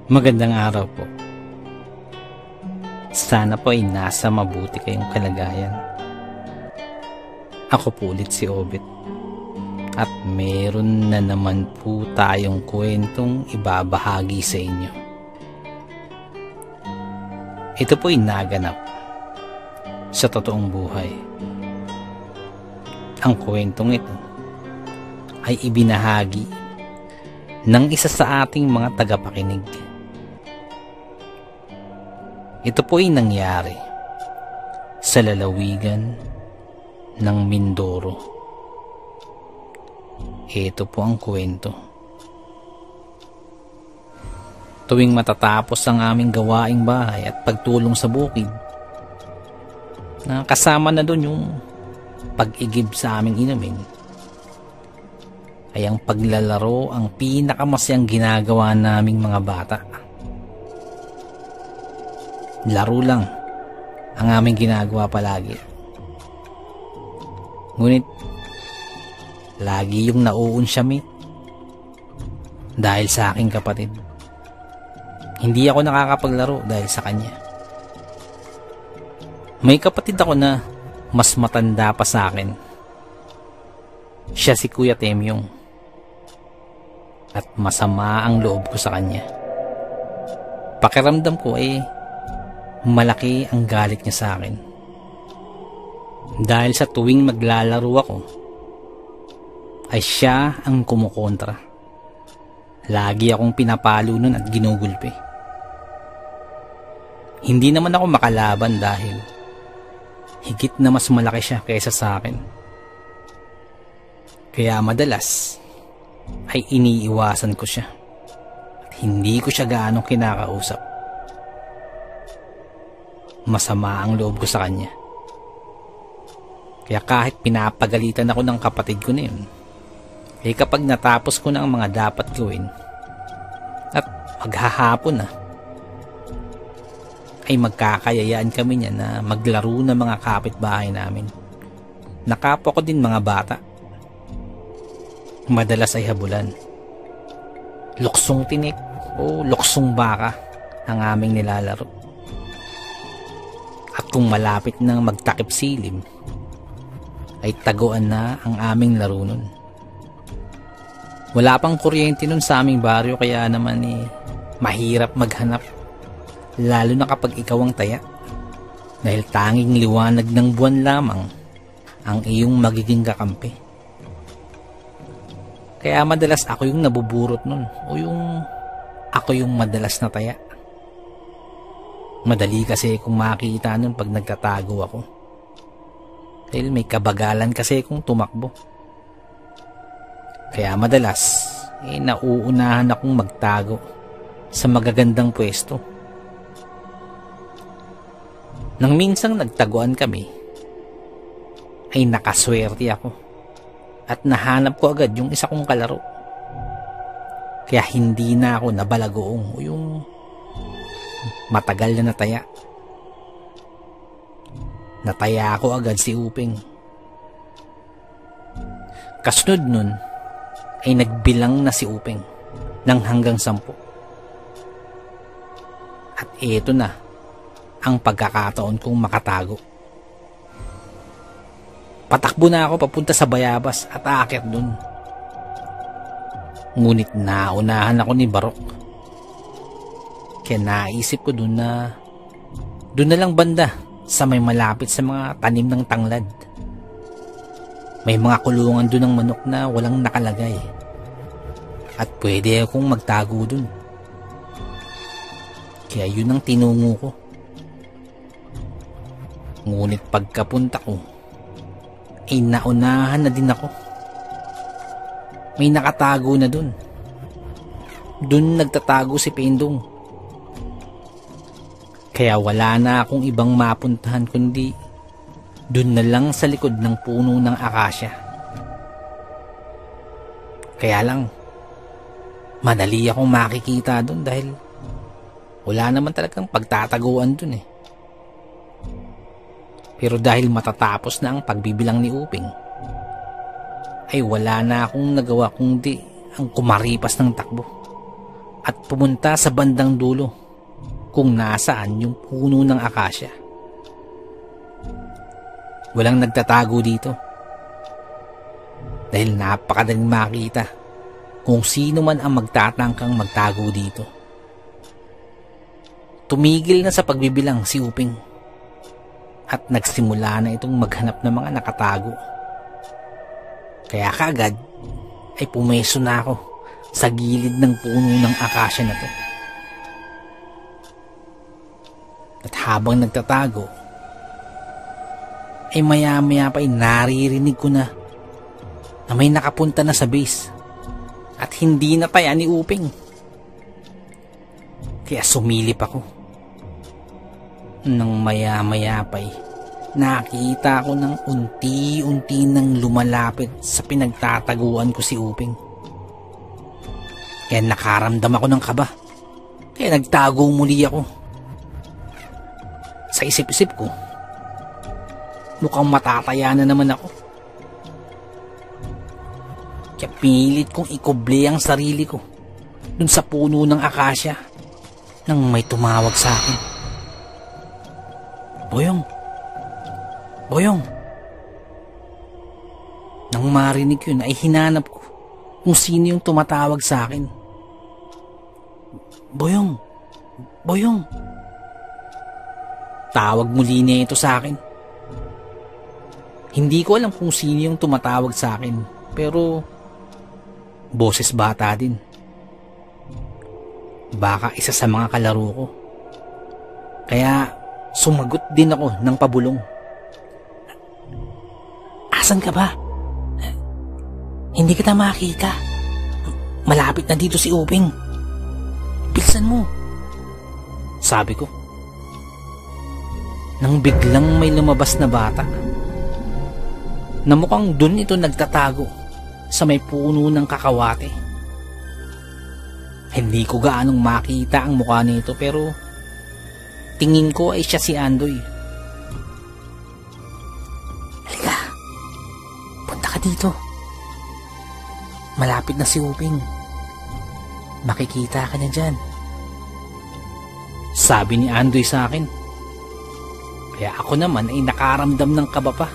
Magandang araw po. Sana po ay nasa mabuti kayong kalagayan. Ako po ulit si Obet. At meron na naman po tayong kwentong ibabahagi sa inyo. Ito po ay naganap sa totoong buhay. Ang kwentong ito ay ibinahagi ng isa sa ating mga tagapakinig. Ito po ay nangyari sa lalawigan ng Mindoro. Ito po ang kwento. Tuwing matatapos ang aming gawaing bahay at pagtulong sa bukid, na kasama na doon yung pag-igib sa aming inumin, ay ang paglalaro ang pinakamasayang ginagawa naming mga bata. Laro lang ang aming ginagawa palagi. Ngunit lagi yung nauunsyami dahil sa aking kapatid. Hindi ako nakakapaglaro dahil sa kanya. May kapatid ako na mas matanda pa sa akin. Siya si Kuya Temyong. At masama ang loob ko sa kanya. Pakiramdam ko malaki ang galit niya sa akin. Dahil sa tuwing maglalaro ako, ay siya ang kumukontra. Lagi akong pinapalo nun at ginugulpi. Hindi naman ako makalaban dahil higit na mas malaki siya kaysa sa akin. Kaya madalas ay iniiwasan ko siya at hindi ko siya gaanong kinakausap. Masama ang loob ko sa kanya. Kaya kahit pinapagalitan ako ng kapatid ko na yun, kapag natapos ko na ang mga dapat gawin at maghahapon na, ay magkakayayaan kami niya na maglaro ng mga kapitbahay namin. Nakapwa ko din mga bata. Madalas ay habulan. Luksong tinik o luksong baka ang aming nilalaro. At kung malapit nang magtakip silim, ay taguan na ang aming laro nun. Wala pang kuryente nun sa aming baryo, kaya naman mahirap maghanap, lalo na kapag ikaw ang taya, dahil tanging liwanag ng buwan lamang ang iyong magiging kakampi. Kaya madalas ako yung nabuburot nun, o ako yung madalas na taya. Madali kasi kung makita nun pag nagtatago ako, dahil may kabagalan kasi kung tumakbo. Kaya madalas nauunahan akong magtago sa magagandang pwesto. Nang minsang nagtaguan kami, ay nakaswerte ako at nahanap ko agad yung isa kong kalaro. Kaya hindi na ako nabalagoong o yung matagal na nataya. Nataya ako agad si Uping. Kasunod nun ay nagbilang na si Uping ng hanggang 10. At eto na ang pagkakataon kong makatago. Patakbo na ako papunta sa bayabas at aakyat dun. Ngunit naunahan ako ni Barok. Kaya naisip ko dun na lang banda sa may malapit sa mga tanim ng tanglad. May mga kulungan dun ng manok na walang nakalagay. At pwede akong magtago dun. Kaya yun ang tinungo ko. Ngunit pagkapunta ko, ay naunahan na din ako. May nakatago na dun. Dun nagtatago si Pendong. Kaya wala na akong ibang mapuntahan kundi dun na lang sa likod ng puno ng akasya. Kaya lang, madali akong makikita dun dahil wala naman talagang pagtataguan dun. Pero dahil matatapos na ang pagbibilang ni Uping, ay wala na akong nagawa kundi ang kumaripas ng takbo at pumunta sa bandang dulo kung nasaan yung puno ng akasya. Walang nagtatago dito dahil napakadaling makita kung sino man ang magtatangkang magtago dito. Tumigil na sa pagbibilang si Uping at nagsimula na itong maghanap ng mga nakatago. Kaya kaagad ay pumeso na ako sa gilid ng puno ng akasya na to. At habang nagtatago ay maya-maya pa ay naririnig ko na may nakapunta na sa base at hindi na taya ni Uping. Kaya sumilip ako. Nang maya-maya pa ay nakita ko ng unti-unti nang lumalapit sa pinagtataguan ko si Uping. Kaya nakaramdam ako ng kaba. Kaya nagtago muli ako. Sa isip-isip ko, mukhang matataya na naman ako. Kaya pilit kong ikuble ang sarili ko dun sa puno ng akasya nang may tumawag sa akin. Boyong! Boyong! Nang marinig yun ay hinanap ko kung sino yung tumatawag sa akin. Boyong! Boyong! Tawag muli niya ito sa akin. Hindi ko alam kung sino yung tumatawag sa akin, pero boses bata din. Baka isa sa mga kalaro ko. Kaya sumagot din ako ng pabulong. Asan ka ba? Hindi kita makita. Malapit na dito si Uping. Bilisan mo, sabi ko. Nang biglang may lumabas na bata na mukhang dun ito nagtatago sa may puno ng kakawate. Hindi ko gaanong makita ang mukha nito pero tingin ko ay siya si Andoy. Halika, punta ka dito. Malapit na si Uping. Makikita ka niya dyan, sabi ni Andoy sa akin. Kaya ako naman ay nakaramdam ng kaba pa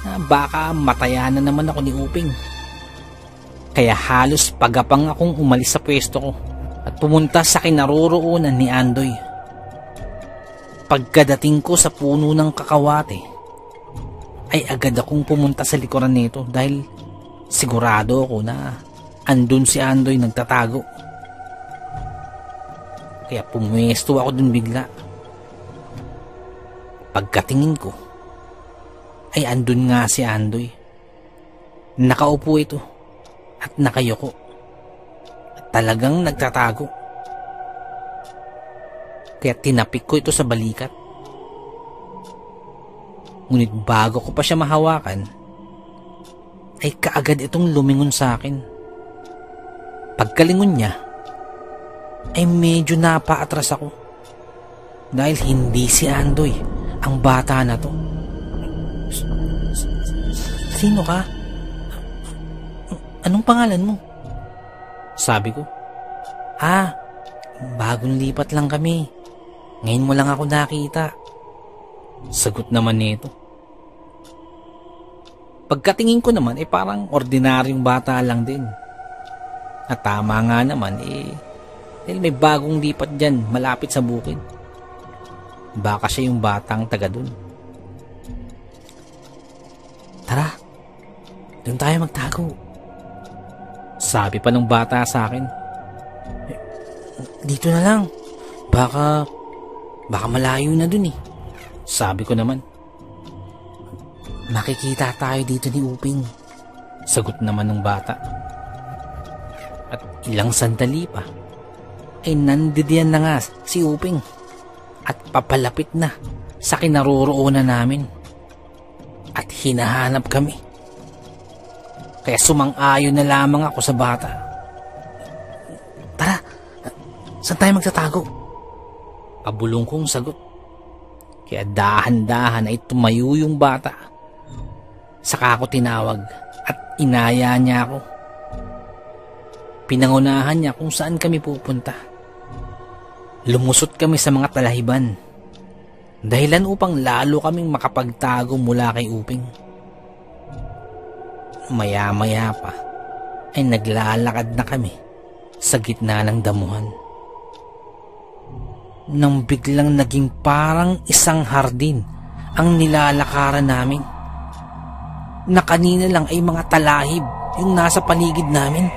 na baka mataya na naman ako ni Uping. Kaya halos pagapang akong umalis sa pwesto ko at pumunta sa kinaroroonan ni Andoy. Pagkadating ko sa puno ng kakawate ay agad akong pumunta sa likuran nito dahil sigurado ako na andun si Andoy nagtatago. Kaya pumwesto ako dun bigla. Pagkatingin ko ay andun nga si Andoy. Nakaupo ito at nakayoko at talagang nagtatago. Kaya tinapik ko ito sa balikat. Ngunit bago ko pa siya mahawakan ay kaagad itong lumingon sa akin. Pagkalingon niya ay medyo napaatras ako dahil hindi si Andoy ang bata na to. Sino ka? Anong pangalan mo? Sabi ko. Bagong lipat lang kami. Ngayon mo lang ako nakita. Sagot naman nito. Pagkatingin ko naman ay parang ordinaryong bata lang din. At tama nga naman dahil may bagong lipat dyan malapit sa bukid. Baka siya yung batang taga dun. Tara, doon tayo magtago, sabi pa ng bata sa akin. Dito na lang, baka malayo na dun sabi ko naman. Makikita tayo dito ni Uping, sagot naman ng bata. At ilang sandali pa ay nandidiyan na nga si Uping at papalapit na sa kinaroroonan namin at hinahanap kami. Kaya sumang-ayon na lamang ako sa bata. Tara, saan tayo magtatago? Pabulong kong sagot. Kaya dahan-dahan ay tumayo yung bata. Saka ako tinawag at inaya niya ako. Pinangunahan niya kung saan kami pupunta. Lumusot kami sa mga talahiban, dahilan upang lalo kaming makapagtago mula kay Uping. Maya-maya pa ay naglalakad na kami sa gitna ng damuhan. Nang biglang naging parang isang hardin ang nilalakaran namin, na kanina lang ay mga talahib yung nasa paligid namin.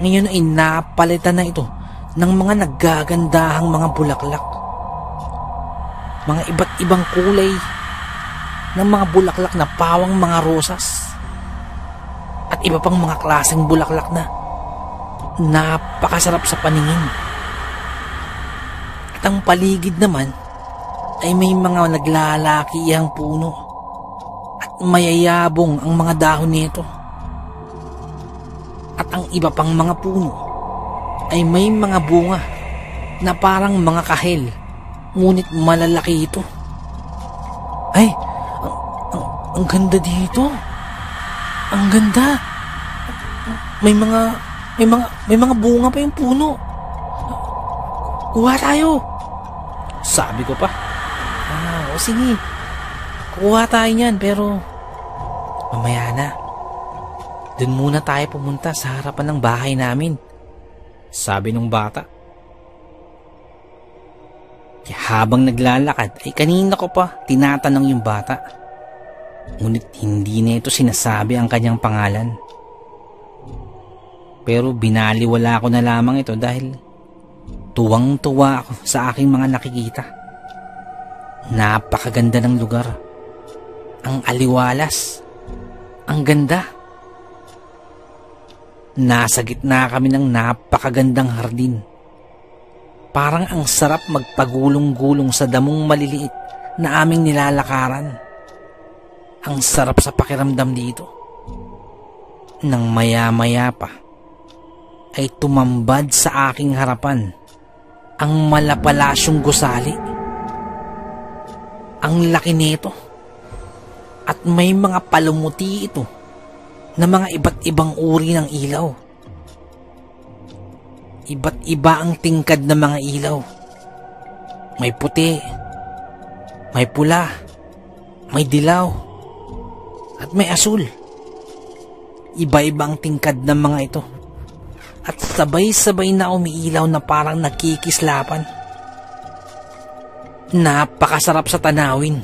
Ngayon ay napalitan na ito ng mga naggagandahang mga bulaklak. Mga iba't ibang kulay ng mga bulaklak na pawang mga rosas at iba pang mga klaseng bulaklak na napakasarap sa paningin. At ang paligid naman ay may mga naglalakihang puno at mayayabong ang mga dahon nito. At ang iba pang mga puno ay may mga bunga na parang mga kahel, ngunit malalaki ito. Ay, ang ganda dito. Ang ganda. May mga bunga pa yung puno. Kuha tayo. Sabi ko pa. O sige. Kuha tayo niyan, pero mamaya na. Doon muna tayo pumunta sa harapan ng bahay namin, sabi nung bata. Kaya habang naglalakad ay kanina ko pa tinatanong yung bata. Ngunit hindi na ito sinasabi ang kanyang pangalan. Pero binaliwala ko na lamang ito dahil tuwang-tuwa ako sa aking mga nakikita. Napakaganda ng lugar. Ang aliwalas. Ang ganda. Nasa gitna kami ng napakagandang hardin. Parang ang sarap magpagulong-gulong sa damong maliliit na aming nilalakaran. Ang sarap sa pakiramdam dito. Nang maya-maya pa ay tumambad sa aking harapan ang malapalasyong gusali. Ang laki nito at may mga palumuti ito na mga iba't ibang uri ng ilaw. Iba't iba ang tingkad ng mga ilaw. May puti, may pula, may dilaw, at may asul. Iba-iba ang tingkad ng mga ito. At sabay-sabay na umiilaw na parang nakikislapan. Napakasarap sa tanawin.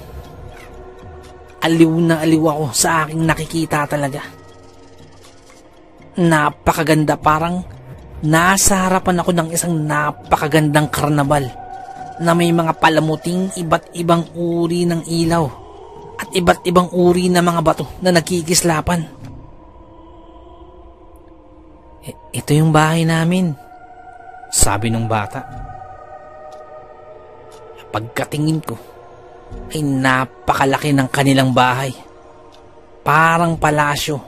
Aliw na aliw ako sa aking nakikita talaga. Napakaganda, parang nasa harapan ako ng isang napakagandang karnabal na may mga palamuting iba't ibang uri ng ilaw at iba't ibang uri ng mga bato na nagkikislapan. Ito yung bahay namin, sabi nung bata. Pagkatingin ko ay napakalaki ng kanilang bahay. Parang palasyo.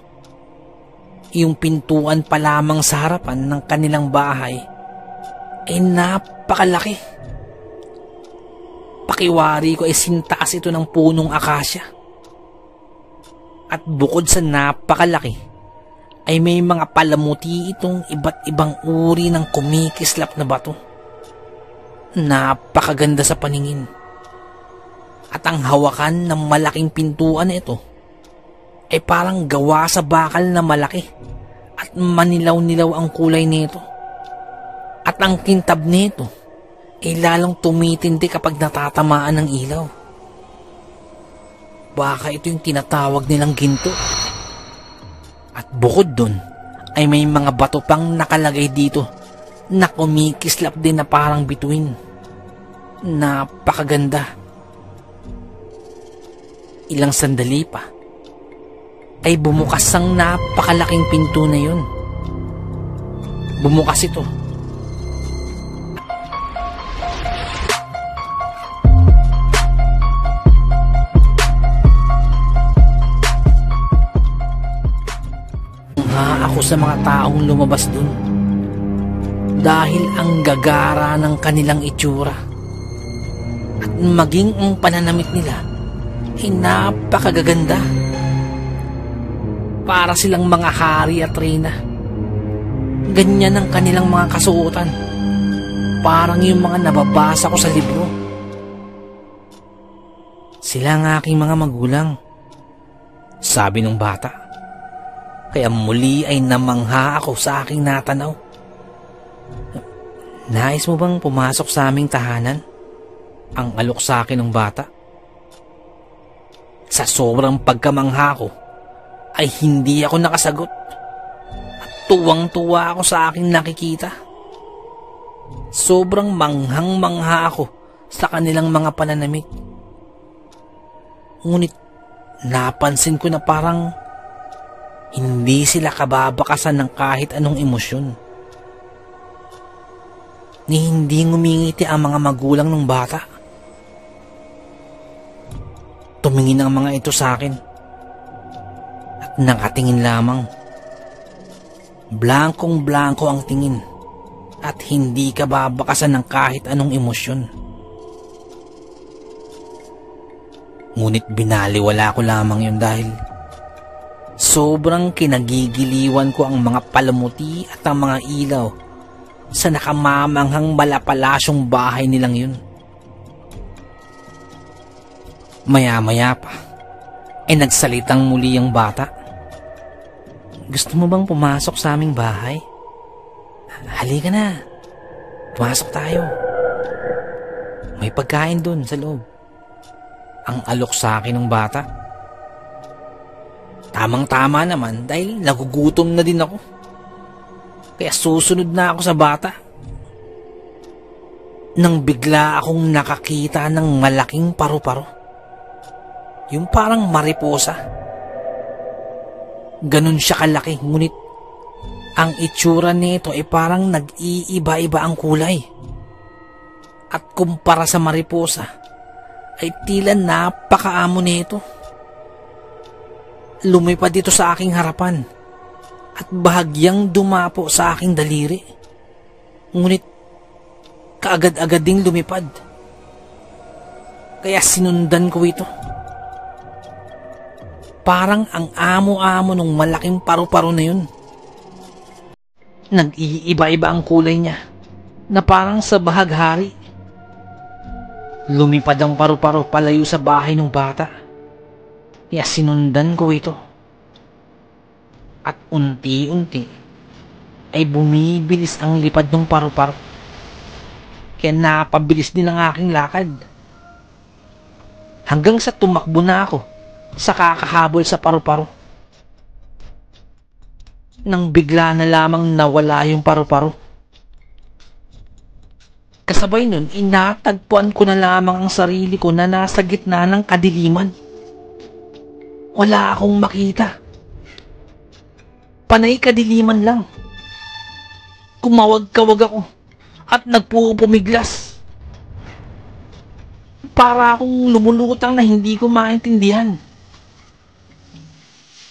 Yung pintuan pa lamang sa harapan ng kanilang bahay ay napakalaki. Pakiwari ko ay sintaas ito ng punong akasya. At bukod sa napakalaki, ay may mga palamuti itong iba't ibang uri ng kumikislap na bato. Napakaganda sa paningin. At ang hawakan ng malaking pintuan na ito ay parang gawa sa bakal na malaki at manilaw-nilaw ang kulay nito. At ang kintab nito ay lalong tumitindi kapag natatamaan ng ilaw. Baka ito yung tinatawag nilang ginto. At bukod dun ay may mga bato pang nakalagay dito na kumikislap din na parang bituin. Napakaganda. Ilang sandali pa ay bumukas ang napakalaking pinto na yun. Bumukas ito. Ako sa mga taong lumabas dun dahil ang gagara ng kanilang itsura at maging ang pananamit nila ay napakagaganda. Para silang mga hari at reyna Ganyan ang kanilang mga kasuotan. Parang yung mga nababasa ko sa libro. Sila ang aking mga magulang, sabi ng bata. Kaya muli ay namangha ako sa aking natanaw. Nais mo bang pumasok sa aming tahanan? Ang alok sa akin ng bata. Sa sobrang pagkamangha ko, ay hindi ako nakasagot. At tuwang-tuwa ako sa aking nakikita. Sobrang manghang-mangha ako sa kanilang mga pananamit. Ngunit napansin ko na parang hindi sila kababakasan ng kahit anong emosyon. Ni hindi ngumingiti ang mga magulang ng bata. Tumingin ang mga ito sa akin at nakatingin lamang. Blankong-blanko ang tingin at hindi kababakasan ng kahit anong emosyon. Ngunit binaliwala ko lamang yun dahil sobrang kinagigiliwan ko ang mga palamuti at ang mga ilaw sa nakamamanghang malapalasyong bahay nilang yun. Maya-maya pa, ay nagsalitang muli ang bata. Gusto mo bang pumasok sa aming bahay? Halika na, pumasok tayo. May pagkain dun sa loob. Ang alok sa akin ng bata. Tamang-tama naman dahil nagugutom na din ako. Kaya susunod na ako sa bata. Nang bigla akong nakakita ng malaking paru-paro. Yung parang mariposa. Ganun siya kalaki, ngunit ang itsura nito ay parang nag-iiba-iba ang kulay. At kumpara sa mariposa, ay tila napakaamo nito. Lumipad dito sa aking harapan at bahagyang dumapo sa aking daliri. Ngunit kaagad-agad ding lumipad. Kaya sinundan ko ito. Parang ang amo-amo ng malaking paru-paro na yun. Nag-iiba-iba ang kulay niya na parang sa bahaghari. Lumipad ang paru-paro palayo sa bahay ng bata. Kaya sinundan ko ito. At unti-unti ay bumibilis ang lipad ng paru-paro. Kaya napabilis din ang aking lakad. Hanggang sa tumakbo na ako sa kakahabol sa paru-paro. Nang bigla na lamang nawala yung paru-paro. Kasabay nun, inatagpuan ko na lamang ang sarili ko na nasa gitna ng kadiliman. Wala akong makita. Panay kadiliman lang. Kumawag-kawag ako at nagpupumiglas. Para akong lumulutang na hindi ko maintindihan.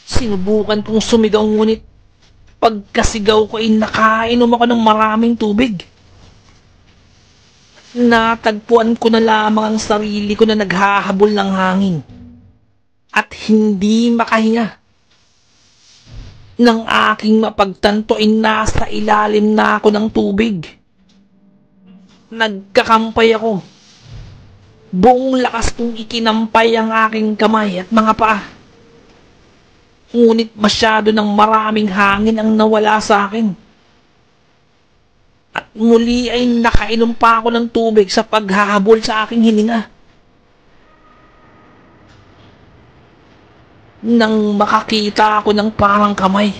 Sinubukan kong sumigaw ngunit pagkasigaw ko ay nakainom ako ng maraming tubig. Natagpuan ko na lamang ang sarili ko na naghahabol ng hangin at hindi makahinga. Nang aking mapagtanto ay nasa ilalim na ako ng tubig. Nagkakampay ako. Buong lakas kong ikinampay ang aking kamay at mga paa. Ngunit masyado ng maraming hangin ang nawala sa akin. At muli ay nakainom pa ako ng tubig sa paghahabol sa aking hininga. Nang makakita ako ng parang kamay.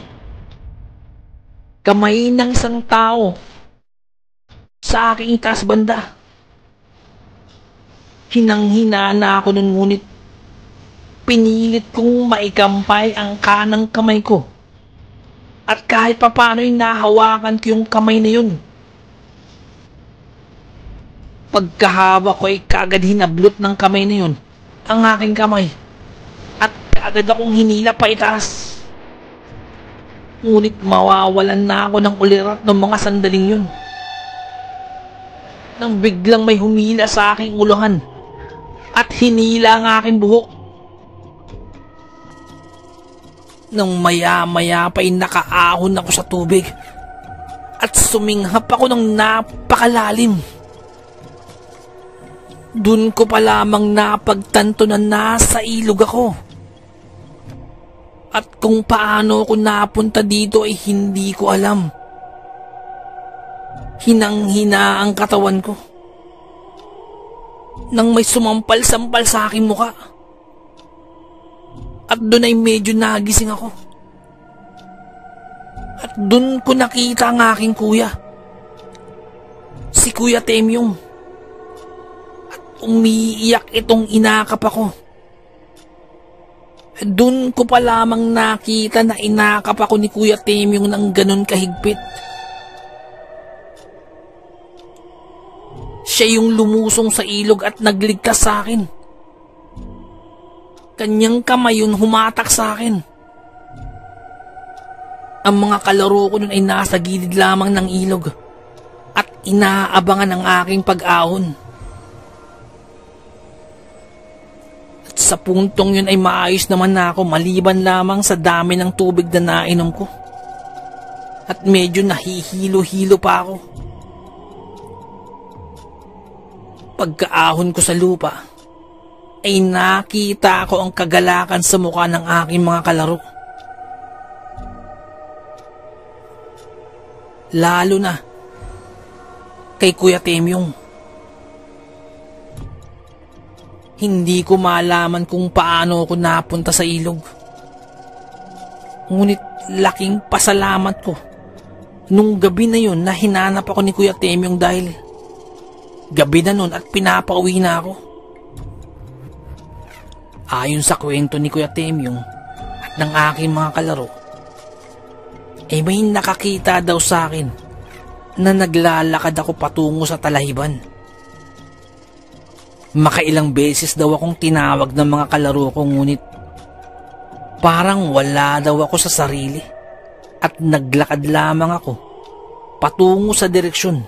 Kamay ng isang tao sa aking itaas banda. Hinang-hina na ako nun ngunit pinilit kong maikampay ang kanang kamay ko. At kahit papano'y nahawakan ko yung kamay na yun. Pagkahaba ko ay kagad hinablot ng kamay na yun ang aking kamay. At kagad akong hinila pa itaas. Ngunit mawawalan na ako ng ulirat ng mga sandaling yun. Nang biglang may humila sa aking uluhan at hinila ang aking buhok. Nang maya-maya pa'y nakaahon ako sa tubig at suminghap ako ng napakalalim. Dun ko pa lamang napagtanto na nasa ilog ako. At kung paano ako napunta dito ay hindi ko alam. Hinang-hina ang katawan ko nang may sumampal-sampal sa aking muka. At dun ay medyo nagising ako. At dun ko nakita ang aking kuya. Si Kuya Temyong. At umiiyak itong inakap ako. Dun ko pa lamang nakita na inakap ako ni Kuya Temyong ng ganun kahigpit. Siya yung lumusong sa ilog at nagligtas sa akin. Kanyang kamay yun humatak sa akin. Ang mga kalaro ko nun ay nasa gilid lamang ng ilog at inaabangan ang aking pag-ahon. At sa puntong yun ay maayos naman na ako maliban lamang sa dami ng tubig na nainom ko. At medyo nahihilo-hilo pa ako. Pagkaahon ko sa lupa, ay nakita ko ang kagalakan sa mukha ng aking mga kalaro. Lalo na kay Kuya Temyong. Hindi ko malaman kung paano ako napunta sa ilog. Ngunit laking pasalamat ko nung gabi na yun na hinanap ako ni Kuya Temyong dahil gabi na nun at pinapauwi na ako. Ayon sa kwento ni Kuya Temyong at ng aking mga kalaro, ay may nakakita daw sa akin na naglalakad ako patungo sa Talahiban. Makailang beses daw akong tinawag ng mga kalaro ko ngunit parang wala daw ako sa sarili at naglakad lamang ako patungo sa direksyon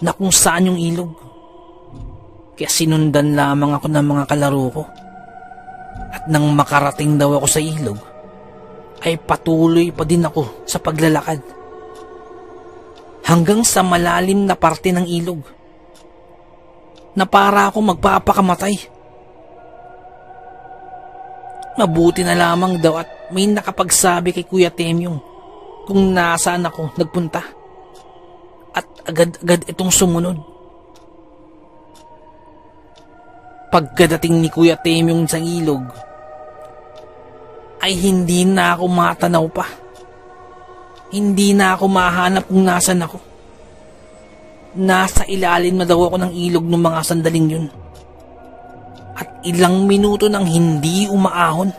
na kung saan yung ilog. Kaya sinundan lamang ako ng mga kalaro ko. At nang makarating daw ako sa ilog, ay patuloy pa din ako sa paglalakad. Hanggang sa malalim na parte ng ilog, na para ako magpapakamatay. Mabuti na lamang daw at may nakapagsabi kay Kuya Temyong kung nasaan ako nagpunta. At agad-agad itong sumunod. Pagkadating ni Kuya Temyong sa ilog, ay hindi na ako matanaw pa. Hindi na ako mahanap kung nasan ako. Nasa ilalim na daw ako ng ilog ng mga sandaling yun. At ilang minuto nang hindi umaahon.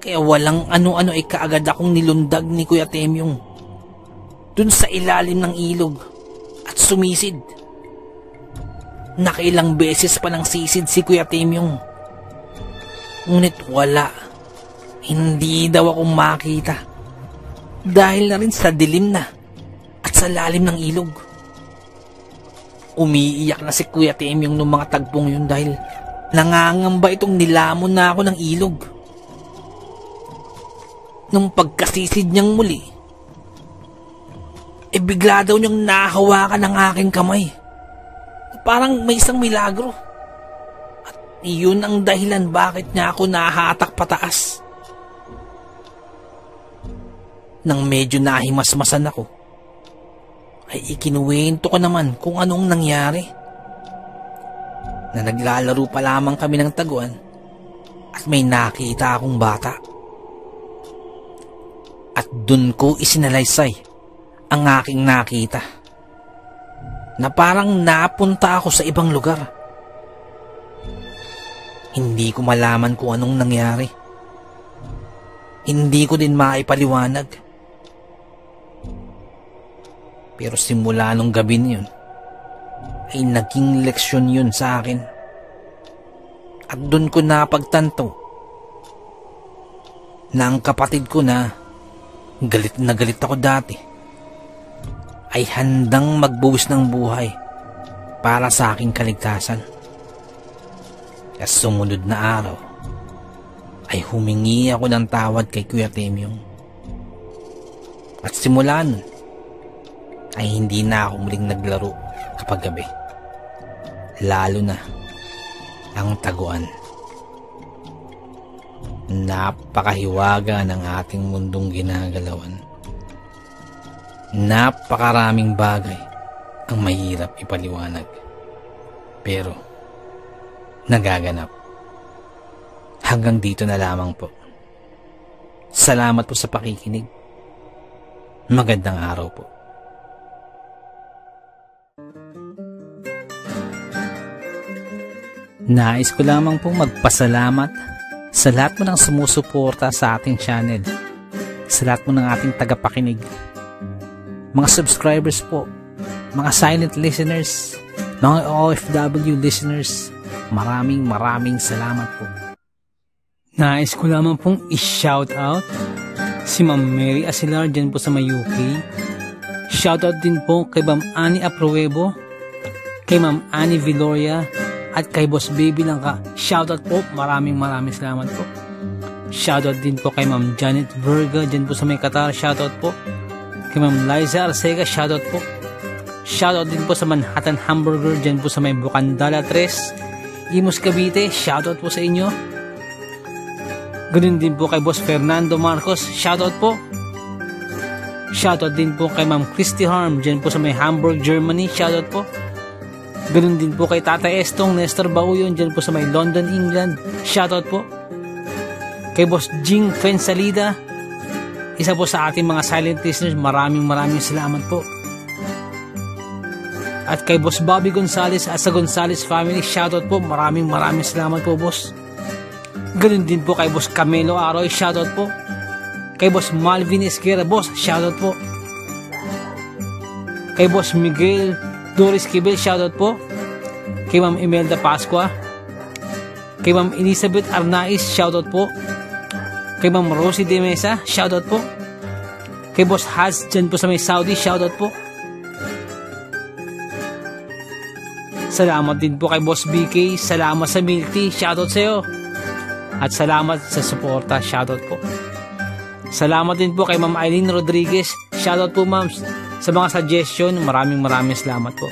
Kaya walang ano-ano ay kaagad akong nilundag ni Kuya Temyong dun sa ilalim ng ilog at sumisid. Nakailang beses pa nang sisid si Kuya Temyong. Ngunit wala. Hindi daw ako makita. Dahil na rin sa dilim na at sa lalim ng ilog. Umiiyak na si Kuya Temyong nung mga tagpong yun dahil nangangamba itong nilamon na ako ng ilog. Nung pagkasisid niyang muli, bigla daw niyang nahawakan ang aking kamay. Parang may isang milagro. At iyon ang dahilan bakit niya ako nahatak pataas. Nang medyo nahimasmasan ako, ay ikinuwento ko naman kung anong nangyari. Na naglalaro pa lamang kami ng taguan at may nakita akong bata. At dun ko isinalaysay ang aking nakita. Na parang napunta ako sa ibang lugar. Hindi ko malaman kung anong nangyari. Hindi ko din maipaliwanag. Pero simula nung gabi niyon, ay naging leksyon yun sa akin. At dun ko napagtanto na ang kapatid ko na galit ako dati ay handang magbuwis ng buhay para sa aking kaligtasan. Kaya sumunod na araw ay humingi ako ng tawad kay Kuya Temyong. At simula nun, ay hindi na ako muling naglaro kapag gabi. Lalo na ang taguan. Napakahiwaga ng ating mundong ginagalawan. Napakaraming bagay ang mahirap ipaliwanag. Pero nagaganap. Hanggang dito na lamang po. Salamat po sa pakikinig. Magandang araw po. Nais ko lamang pong magpasalamat sa lahat mo ng sumusuporta sa ating channel, sa lahat mo ng ating tagapakinig, mga subscribers po, mga silent listeners, mga OFW listeners, maraming salamat po. Nais ko lamang pong i-shoutout si Ma'am Mary Asilar dyan po sa may UK. Shoutout din po kay Ma'am Annie Apruebo, kay Ma'am Annie Viloria, at kay Boss Baby Langka. Shoutout po, maraming salamat po. Shoutout din po kay Ma'am Janet Verga dyan po sa may Qatar. Shoutout po kay Ma'am Liza Arcega. Shoutout po. Shoutout din po sa Manhattan Hamburger dyan po sa may Bukandala 3, Imus Cavite. Shoutout po sa inyo. Ganun din po kay Boss Fernando Marcos. Shoutout po. Shoutout din po kay Ma'am Christy Harm dyan po sa may Hamburg, Germany. Shoutout po. Ganun din po kay Tata Estong Nestor Bauyon dyan po sa may London, England. Shoutout po. Kay Boss Jing Fensalida, isa po sa ating mga silent listeners, maraming salamat po. At kay Boss Bobby Gonzales at sa Gonzales family, shoutout po, maraming salamat po, boss. Ganun din po kay Boss Camelo Aroy, shoutout po. Kay Boss Malvin Esquera, boss, shoutout po. Kay Boss Miguel Doris Kibel, shoutout po. Kay Ma'am Imelda Pascua, kay Ma'am Elizabeth Arnaiz, shoutout po. Kay Ma'am Rosie De Mesa, shoutout po. Kay Boss Haz dyan po sa may Saudi, shoutout po. Salamat din po kay Boss BK, salamat sa milk tea, shoutout sa'yo. At salamat sa suporta, shoutout po. Salamat din po kay Ma'am Eileen Rodriguez, shoutout po ma'am sa mga suggestion, maraming salamat po.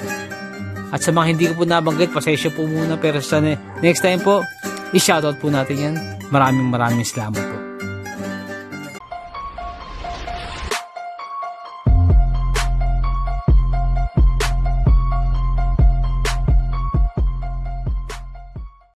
At sa mga hindi ko po nabanggit, pasensya po muna, pero sa next time po, i-shoutout po natin yan. Maraming salamat po.